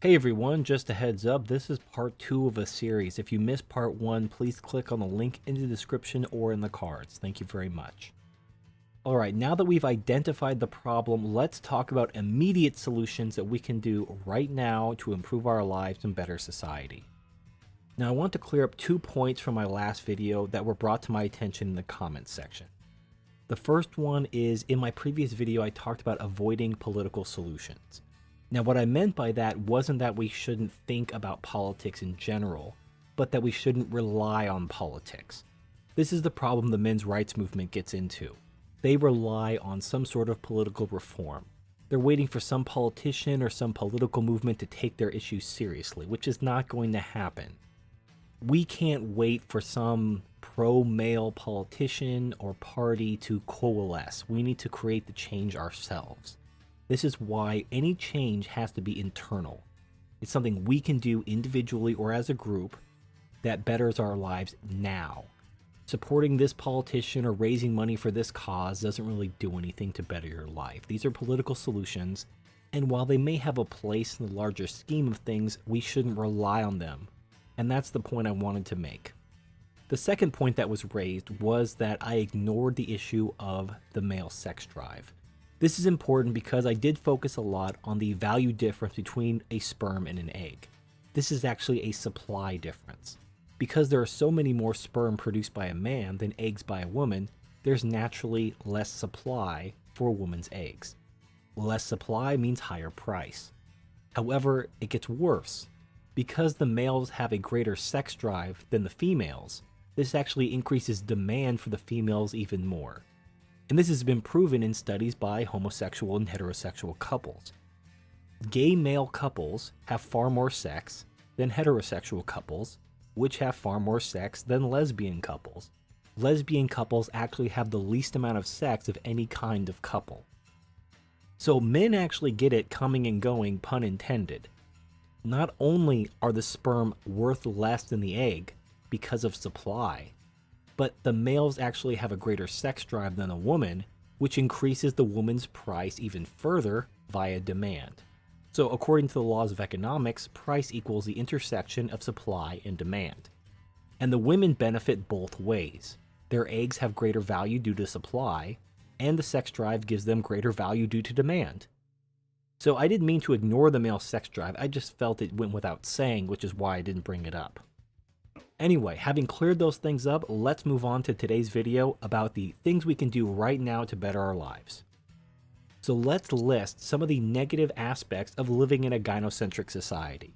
Hey everyone, just a heads up, this is part 2 of a series. If you missed part 1, please click on the link in the description or in the cards. Thank you very much. Alright, now that we've identified the problem, let's talk about immediate solutions that we can do right now to improve our lives and better society. Now I want to clear up 2 points from my last video that were brought to my attention in the comments section. The first one is, in my previous video I talked about avoiding political solutions. Now what I meant by that wasn't that we shouldn't think about politics in general, but that we shouldn't rely on politics. This is the problem the men's rights movement gets into. They rely on some sort of political reform. They're waiting for some politician or some political movement to take their issues seriously, which is not going to happen. We can't wait for some pro-male politician or party to coalesce. We need to create the change ourselves. This is why any change has to be internal. It's something we can do individually or as a group that betters our lives now. Supporting this politician or raising money for this cause doesn't really do anything to better your life. These are political solutions, and while they may have a place in the larger scheme of things, we shouldn't rely on them. And that's the point I wanted to make. The second point that was raised was that I ignored the issue of the male sex drive. This is important because I did focus a lot on the value difference between a sperm and an egg. This is actually a supply difference. Because there are so many more sperm produced by a man than eggs by a woman, there's naturally less supply for a woman's eggs. Less supply means higher price. However, it gets worse. Because the males have a greater sex drive than the females, this actually increases demand for the females even more. And this has been proven in studies by homosexual and heterosexual couples. Gay male couples have far more sex than heterosexual couples, which have far more sex than lesbian couples. Lesbian couples actually have the least amount of sex of any kind of couple. So men actually get it coming and going, pun intended. Not only are the sperm worth less than the egg because of supply, but the males actually have a greater sex drive than a woman, which increases the woman's price even further via demand. So according to the laws of economics, price equals the intersection of supply and demand. And the women benefit both ways. Their eggs have greater value due to supply, and the sex drive gives them greater value due to demand. So I didn't mean to ignore the male sex drive, I just felt it went without saying, which is why I didn't bring it up. Anyway, having cleared those things up, let's move on to today's video about the things we can do right now to better our lives. So let's list some of the negative aspects of living in a gynocentric society.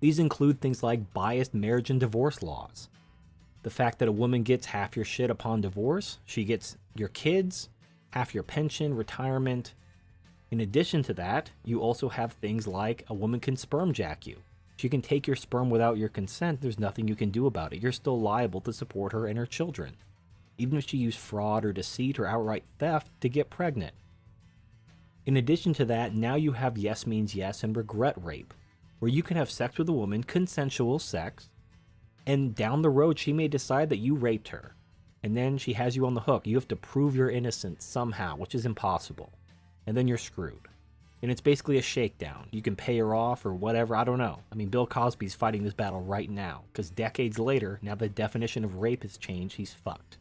These include things like biased marriage and divorce laws. The fact that a woman gets half your shit upon divorce, she gets your kids, half your pension, retirement. In addition to that, you also have things like a woman can sperm jack you. She can take your sperm without your consent, there's nothing you can do about it. You're still liable to support her and her children, even if she used fraud or deceit or outright theft to get pregnant. In addition to that, now you have yes means yes and regret rape, where you can have sex with a woman, consensual sex, and down the road she may decide that you raped her, and then she has you on the hook. You have to prove your innocence somehow, which is impossible, and then you're screwed. And it's basically a shakedown. You can pay her off or whatever, I don't know. I mean, Bill Cosby's fighting this battle right now, because decades later, now the definition of rape has changed, he's fucked.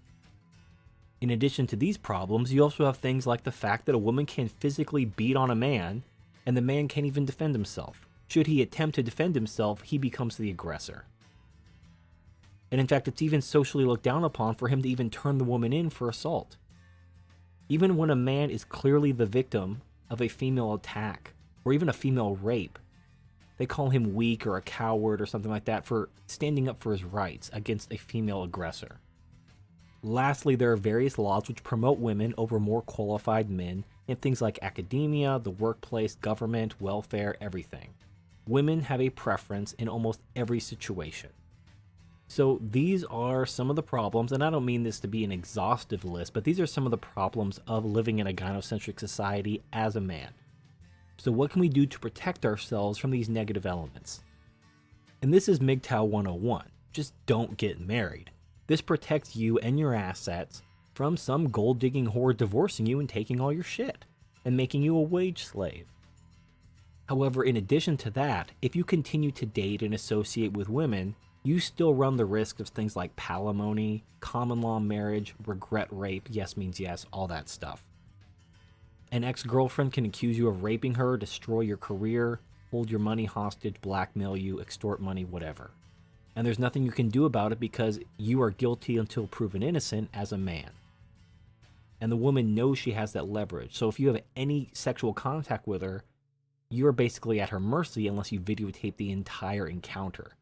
In addition to these problems, you also have things like the fact that a woman can physically beat on a man, and the man can't even defend himself. Should he attempt to defend himself, he becomes the aggressor. And in fact, it's even socially looked down upon for him to even turn the woman in for assault. Even when a man is clearly the victim of a female attack, or even a female rape, they call him weak or a coward or something like that for standing up for his rights against a female aggressor. Lastly, there are various laws which promote women over more qualified men in things like academia, the workplace, government, welfare, everything. Women have a preference in almost every situation. So these are some of the problems, and I don't mean this to be an exhaustive list, but these are some of the problems of living in a gynocentric society as a man. So what can we do to protect ourselves from these negative elements? And this is MGTOW 101. Just don't get married. This protects you and your assets from some gold-digging whore divorcing you and taking all your shit, and making you a wage slave. However, in addition to that, if you continue to date and associate with women, you still run the risk of things like palimony, common law marriage, regret rape, yes means yes, all that stuff. An ex-girlfriend can accuse you of raping her, destroy your career, hold your money hostage, blackmail you, extort money, whatever. And there's nothing you can do about it because you are guilty until proven innocent as a man. And the woman knows she has that leverage. So if you have any sexual contact with her, you're basically at her mercy unless you videotape the entire encounter.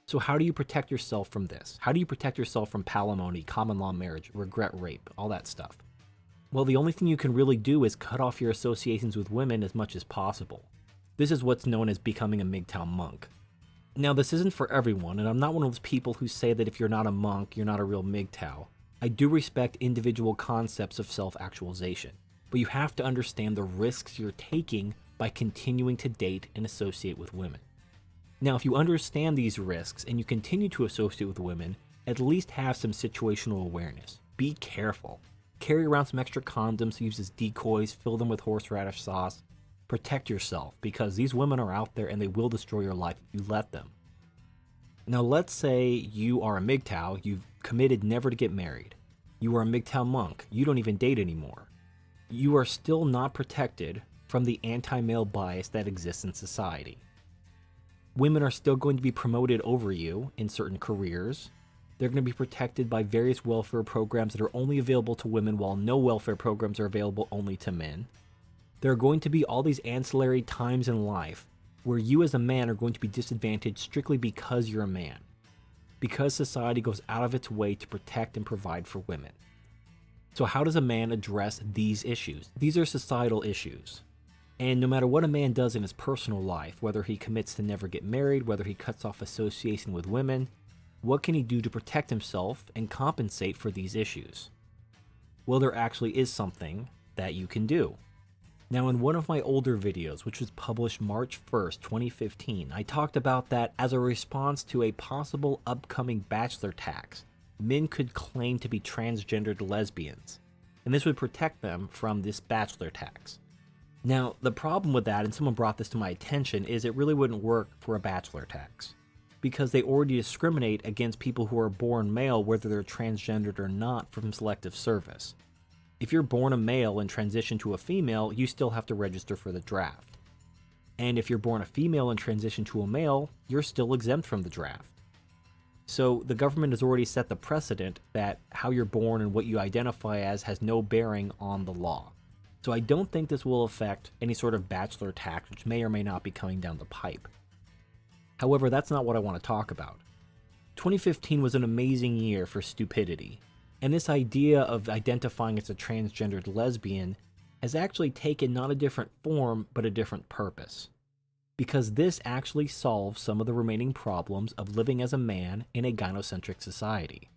So how do you protect yourself from this? How do you protect yourself from palimony, common law marriage, regret rape, all that stuff? Well, the only thing you can really do is cut off your associations with women as much as possible. This is what's known as becoming a MGTOW monk. Now, this isn't for everyone, and I'm not one of those people who say that if you're not a monk, you're not a real MGTOW. I do respect individual concepts of self-actualization, but you have to understand the risks you're taking by continuing to date and associate with women. Now, if you understand these risks and you continue to associate with women, at least have some situational awareness. Be careful. Carry around some extra condoms, use as decoys, fill them with horseradish sauce. Protect yourself, because these women are out there and they will destroy your life if you let them. Now, let's say you are a MGTOW, you've committed never to get married. You are a MGTOW monk, you don't even date anymore. You are still not protected from the anti-male bias that exists in society. Women are still going to be promoted over you in certain careers. They're going to be protected by various welfare programs that are only available to women, while no welfare programs are available only to men. There are going to be all these ancillary times in life where you as a man are going to be disadvantaged strictly because you're a man, because society goes out of its way to protect and provide for women. So how does a man address these issues? These are societal issues. And no matter what a man does in his personal life, whether he commits to never get married, whether he cuts off association with women, what can he do to protect himself and compensate for these issues? Well, there actually is something that you can do. Now, in one of my older videos, which was published March 1st, 2015, I talked about that as a response to a possible upcoming bachelor tax. Men could claim to be transgendered lesbians, and this would protect them from this bachelor tax. Now, the problem with that, and someone brought this to my attention, is it really wouldn't work for a bachelor tax, because they already discriminate against people who are born male, whether they're transgendered or not, from selective service. If you're born a male and transition to a female, you still have to register for the draft. And if you're born a female and transition to a male, you're still exempt from the draft. So the government has already set the precedent that how you're born and what you identify as has no bearing on the law. So I don't think this will affect any sort of bachelor tax, which may or may not be coming down the pipe. However, that's not what I want to talk about. 2015 was an amazing year for stupidity, and this idea of identifying as a transgendered lesbian has actually taken not a different form, but a different purpose. Because this actually solves some of the remaining problems of living as a man in a gynocentric society.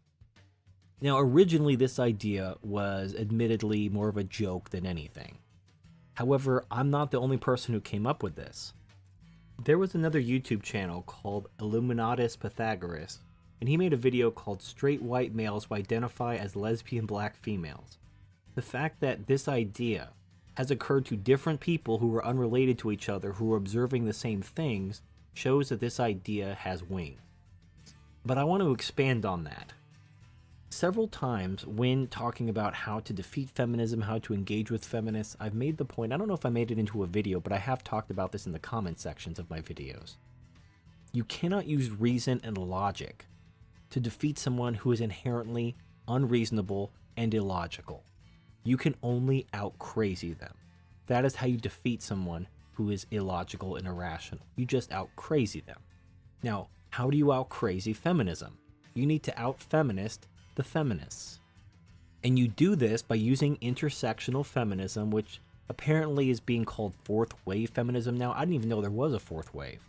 Now, originally this idea was admittedly more of a joke than anything. However, I'm not the only person who came up with this. There was another YouTube channel called Illuminatus Pythagoras, and he made a video called Straight White Males Who Identify as Lesbian Black Females. The fact that this idea has occurred to different people who are unrelated to each other who are observing the same things shows that this idea has wings. But I want to expand on that. Several times when talking about how to defeat feminism, how to engage with feminists, I've made the point, I don't know if I made it into a video, but I have talked about this in the comment sections of my videos. You cannot use reason and logic to defeat someone who is inherently unreasonable and illogical. You can only out-crazy them. That is how you defeat someone who is illogical and irrational. You just out-crazy them. Now, how do you out-crazy feminism? You need to out-feminist the feminists. And you do this by using intersectional feminism, which apparently is being called fourth wave feminism now. I didn't even know there was a fourth wave.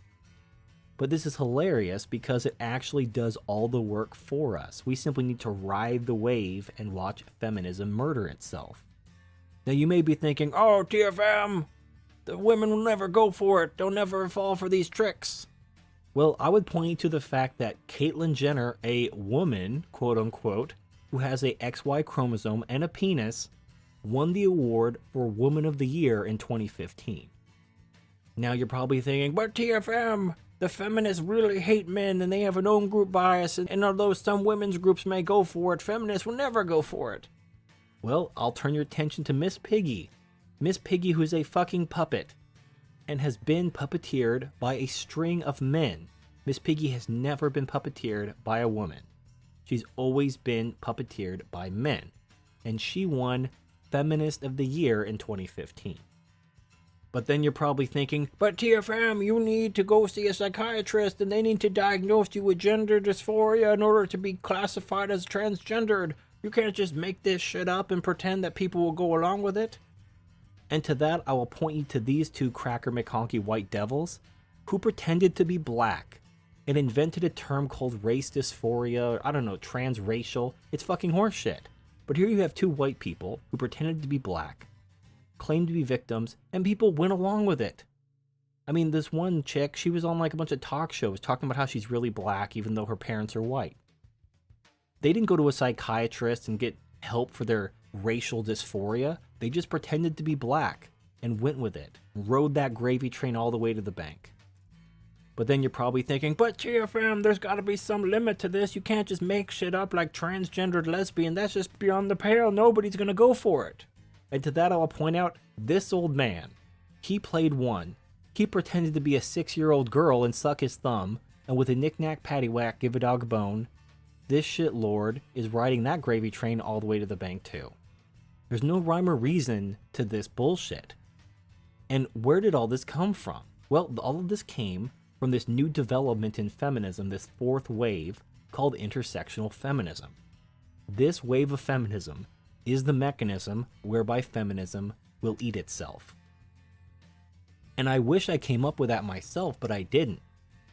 But this is hilarious because it actually does all the work for us. We simply need to ride the wave and watch feminism murder itself. Now you may be thinking, oh, TFM, the women will never go for it. They'll never fall for these tricks. Well, I would point you to the fact that Caitlyn Jenner, a woman, quote unquote, who has a XY chromosome and a penis, won the award for Woman of the Year in 2015. Now you're probably thinking, but TFM, the feminists really hate men and they have an own group bias, and although some women's groups may go for it, feminists will never go for it. Well, I'll turn your attention to Miss Piggy. Miss Piggy, who's a fucking puppet and has been puppeteered by a string of men. Miss Piggy has never been puppeteered by a woman. She's always been puppeteered by men. And she won Feminist of the Year in 2015. But then you're probably thinking, but TFM, you need to go see a psychiatrist and they need to diagnose you with gender dysphoria in order to be classified as transgendered. You can't just make this shit up and pretend that people will go along with it. And to that, I will point you to these two cracker McConkie white devils who pretended to be black and invented a term called race dysphoria, or I don't know, transracial. It's fucking horseshit. But here you have two white people who pretended to be black, claimed to be victims, and people went along with it. I mean, this one chick, she was on like a bunch of talk shows talking about how she's really black even though her parents are white. They didn't go to a psychiatrist and get help for their racial dysphoria. They just pretended to be black and went with it, rode that gravy train all the way to the bank. But then you're probably thinking, but TFM, there's gotta be some limit to this. You can't just make shit up like transgendered lesbian. That's just beyond the pale. Nobody's gonna go for it. And to that, I'll point out, this old man, he played one. He pretended to be a 6-year-old girl and suck his thumb, and with a knick-knack paddywhack, give a dog a bone. This shit lord is riding that gravy train all the way to the bank too. There's no rhyme or reason to this bullshit. And where did all this come from? Well, all of this came from this new development in feminism, this fourth wave called intersectional feminism. This wave of feminism is the mechanism whereby feminism will eat itself. And I wish I came up with that myself, but I didn't.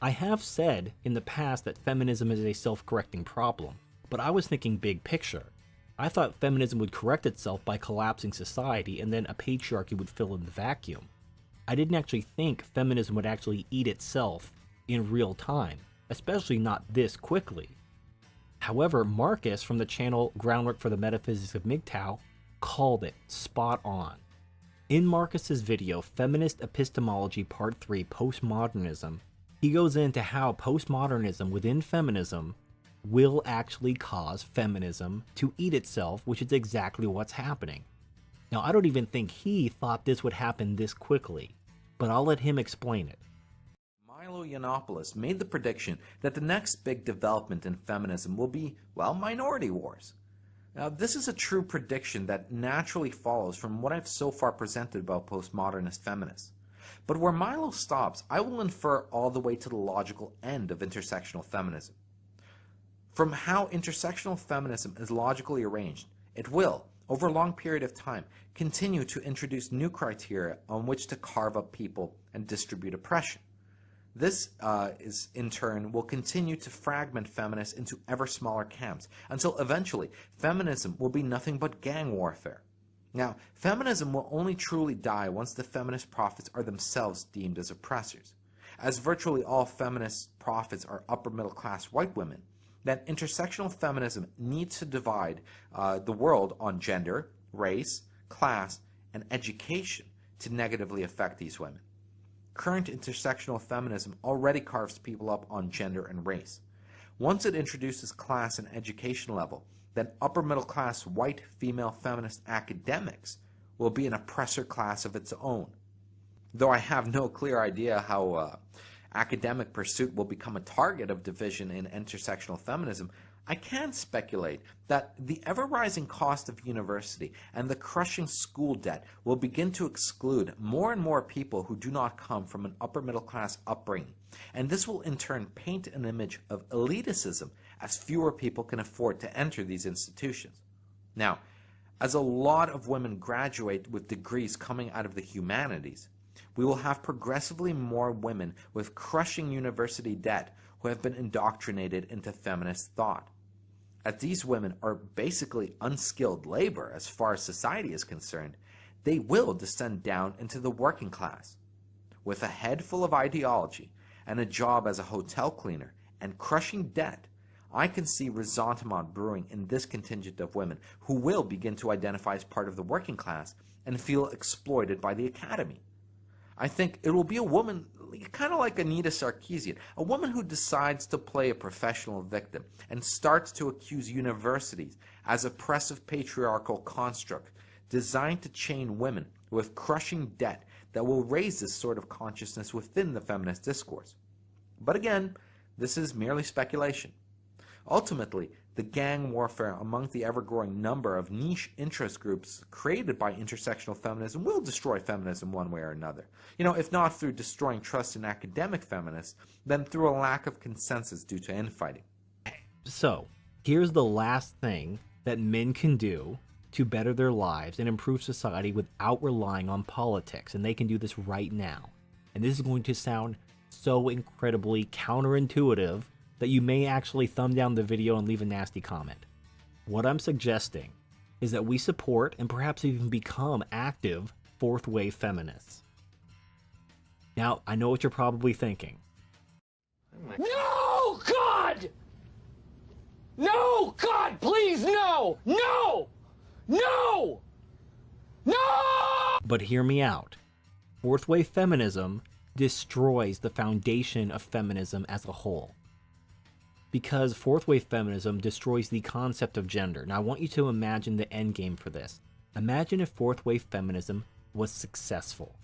I have said in the past that feminism is a self-correcting problem, but I was thinking big picture. I thought feminism would correct itself by collapsing society and then a patriarchy would fill in the vacuum. I didn't actually think feminism would actually eat itself in real time, especially not this quickly. However, Marcus from the channel Groundwork for the Metaphysics of MGTOW called it spot on. In Marcus's video, Feminist Epistemology Part 3 Postmodernism, he goes into how postmodernism within feminism will actually cause feminism to eat itself, which is exactly what's happening. Now, I don't even think he thought this would happen this quickly, but I'll let him explain it. Milo Yiannopoulos made the prediction that the next big development in feminism will be, well, minority wars. Now, this is a true prediction that naturally follows from what I've so far presented about postmodernist feminists. But where Milo stops, I will infer all the way to the logical end of intersectional feminism. From how intersectional feminism is logically arranged, it will, over a long period of time, continue to introduce new criteria on which to carve up people and distribute oppression. This, in turn, will continue to fragment feminists into ever smaller camps, until eventually feminism will be nothing but gang warfare. Now, feminism will only truly die once the feminist prophets are themselves deemed as oppressors. As virtually all feminist prophets are upper middle class white women, then intersectional feminism needs to divide the world on gender, race, class, and education to negatively affect these women. Current intersectional feminism already carves people up on gender and race. Once it introduces class and education level, then upper middle class white female feminist academics will be an oppressor class of its own. Though I have no clear idea how academic pursuit will become a target of division in intersectional feminism, I can speculate that the ever-rising cost of university and the crushing school debt will begin to exclude more and more people who do not come from an upper-middle-class upbringing, and this will in turn paint an image of elitism as fewer people can afford to enter these institutions. Now, as a lot of women graduate with degrees coming out of the humanities, we will have progressively more women with crushing university debt who have been indoctrinated into feminist thought. As these women are basically unskilled labor as far as society is concerned, they will descend down into the working class. With a head full of ideology and a job as a hotel cleaner and crushing debt, I can see resentment brewing in this contingent of women who will begin to identify as part of the working class and feel exploited by the academy. I think it will be a woman, kind of like Anita Sarkeesian, a woman who decides to play a professional victim and starts to accuse universities as oppressive patriarchal construct designed to chain women with crushing debt that will raise this sort of consciousness within the feminist discourse. But again, this is merely speculation. Ultimately, the gang warfare among the ever-growing number of niche interest groups created by intersectional feminism will destroy feminism one way or another. If not through destroying trust in academic feminists, then through a lack of consensus due to infighting. So, here's the last thing that men can do to better their lives and improve society without relying on politics, and they can do this right now. And this is going to sound so incredibly counterintuitive that you may actually thumb down the video and leave a nasty comment. What I'm suggesting is that we support and perhaps even become active fourth wave feminists. Now, I know what you're probably thinking. No, God! No, God, please, no! No! No! No! But hear me out. Fourth wave feminism destroys the foundation of feminism as a whole. Because fourth wave feminism destroys the concept of gender. Now I want you to imagine the end game for this. Imagine if fourth wave feminism was successful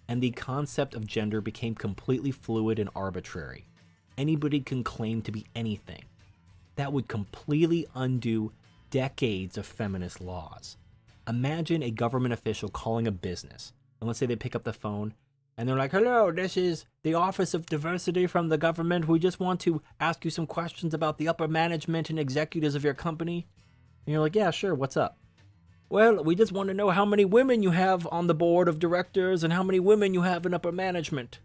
and the concept of gender became completely fluid and arbitrary. Anybody can claim to be anything. That would completely undo decades of feminist laws. Imagine a government official calling a business, and let's say they pick up the phone and they're like, "Hello, this is the Office of Diversity from the government. We just want to ask you some questions about the upper management and executives of your company." And you're like, "Yeah, sure, what's up?" "Well, we just want to know how many women you have on the board of directors and how many women you have in upper management."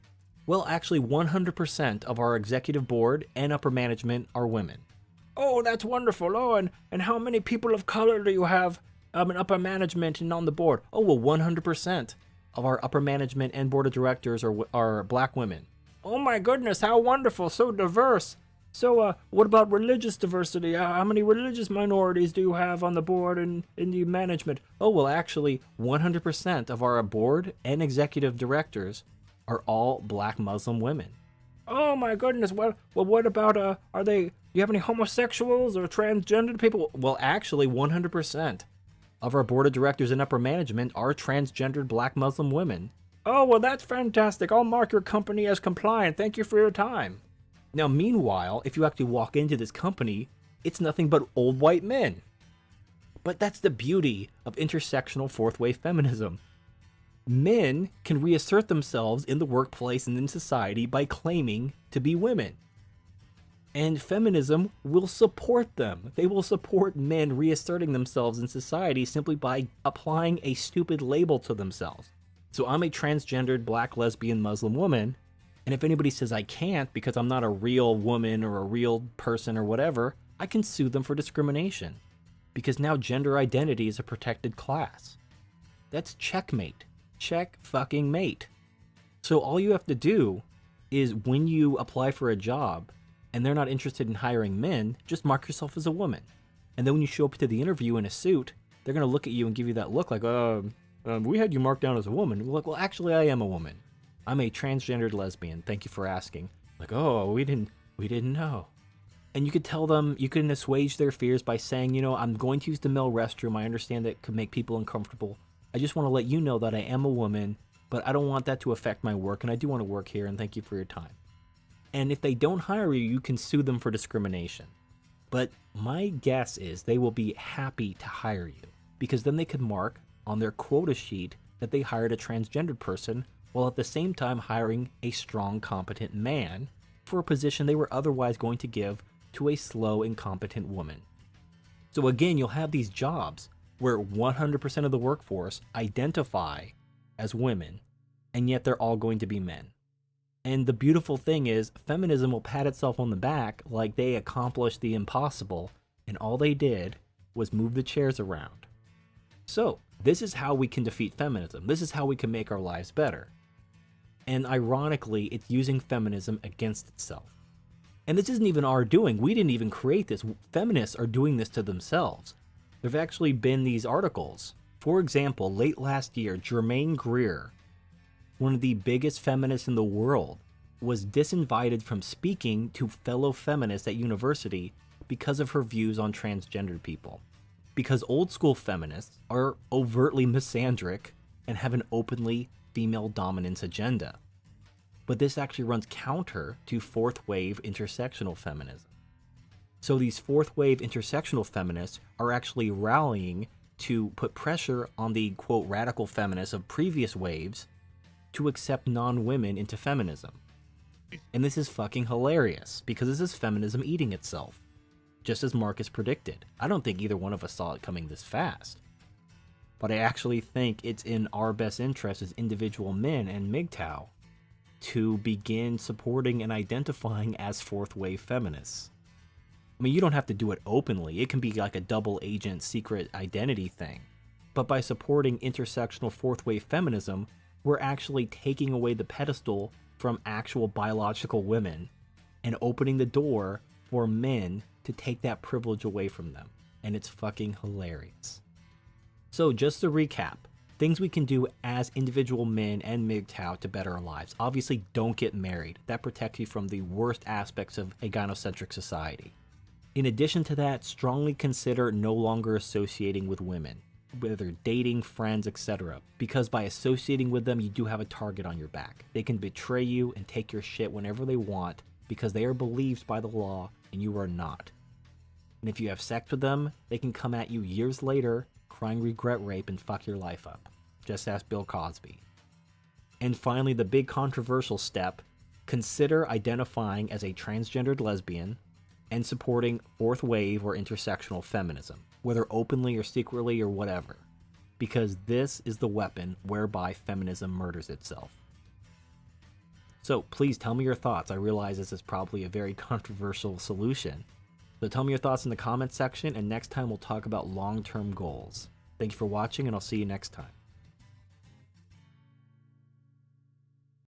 Well, actually, 100% of our executive board and upper management are women. "Oh, that's wonderful. Oh, and how many people of color do you have in upper management and on the board?" "Oh, well, 100% of our upper management and board of directors are black women." "Oh my goodness, how wonderful, so diverse. So, what about religious diversity? How many religious minorities do you have on the board and in the management?" "Oh, well, actually, 100% of our board and executive directors are all black Muslim women." "Oh my goodness, well, what about, do you have any homosexuals or transgender people?" "Well, actually, 100% of our board of directors and upper management are transgendered black Muslim women." "Oh, well, that's fantastic. I'll mark your company as compliant. Thank you for your time." Now, meanwhile, if you actually walk into this company, it's nothing but old white men. But that's the beauty of intersectional fourth wave feminism. Men can reassert themselves in the workplace and in society by claiming to be women. And feminism will support them. They will support men reasserting themselves in society simply by applying a stupid label to themselves. So I'm a transgendered black lesbian Muslim woman, and if anybody says I can't because I'm not a real woman or a real person or whatever, I can sue them for discrimination. Because now gender identity is a protected class. That's checkmate. Check fucking mate. So all you have to do is when you apply for a job and they're not interested in hiring men, just mark yourself as a woman. And then when you show up to the interview in a suit, they're going to look at you and give you that look like, we had you marked down as a woman. You're like, well, actually, I am a woman. I'm a transgendered lesbian. Thank you for asking. Like, oh, we didn't know. And you could tell them, you can assuage their fears by saying, I'm going to use the male restroom. I understand that could make people uncomfortable. I just want to let you know that I am a woman, but I don't want that to affect my work, and I do want to work here, and thank you for your time. And if they don't hire you, you can sue them for discrimination. But my guess is they will be happy to hire you, because then they could mark on their quota sheet that they hired a transgendered person, while at the same time hiring a strong, competent man for a position they were otherwise going to give to a slow, incompetent woman. So again, you'll have these jobs where 100% of the workforce identify as women, and yet they're all going to be men. And the beautiful thing is, feminism will pat itself on the back like they accomplished the impossible, and all they did was move the chairs around. So, this is how we can defeat feminism. This is how we can make our lives better. And ironically, it's using feminism against itself. And this isn't even our doing. We didn't even create this. Feminists are doing this to themselves. There have actually been these articles. For example, late last year, Germaine Greer one of the biggest feminists in the world, was disinvited from speaking to fellow feminists at university because of her views on transgendered people. Because old school feminists are overtly misandric and have an openly female dominance agenda. But this actually runs counter to fourth wave intersectional feminism. So these fourth wave intersectional feminists are actually rallying to put pressure on the quote radical feminists of previous waves to accept non-women into feminism. And this is fucking hilarious, because this is feminism eating itself, just as Marcus predicted. I don't think either one of us saw it coming this fast. But I actually think it's in our best interest as individual men and MGTOW to begin supporting and identifying as fourth wave feminists. I mean, you don't have to do it openly. It can be like a double agent secret identity thing. But by supporting intersectional fourth wave feminism, we're actually taking away the pedestal from actual biological women and opening the door for men to take that privilege away from them. And it's fucking hilarious. So just to recap, things we can do as individual men and MGTOW to better our lives. Obviously, don't get married. That protects you from the worst aspects of a gynocentric society. In addition to that, strongly consider no longer associating with women, whether dating, friends, etc. Because by associating with them, you do have a target on your back. They can betray you and take your shit whenever they want because they are believed by the law and you are not. And if you have sex with them, they can come at you years later, crying regret rape and fuck your life up. Just ask Bill Cosby. And finally, the big controversial step, consider identifying as a transgendered lesbian and supporting fourth wave or intersectional feminism, whether openly or secretly or whatever, because this is the weapon whereby feminism murders itself. So please tell me your thoughts. I realize this is probably a very controversial solution. So tell me your thoughts in the comments section, and next time we'll talk about long-term goals. Thank you for watching, and I'll see you next time.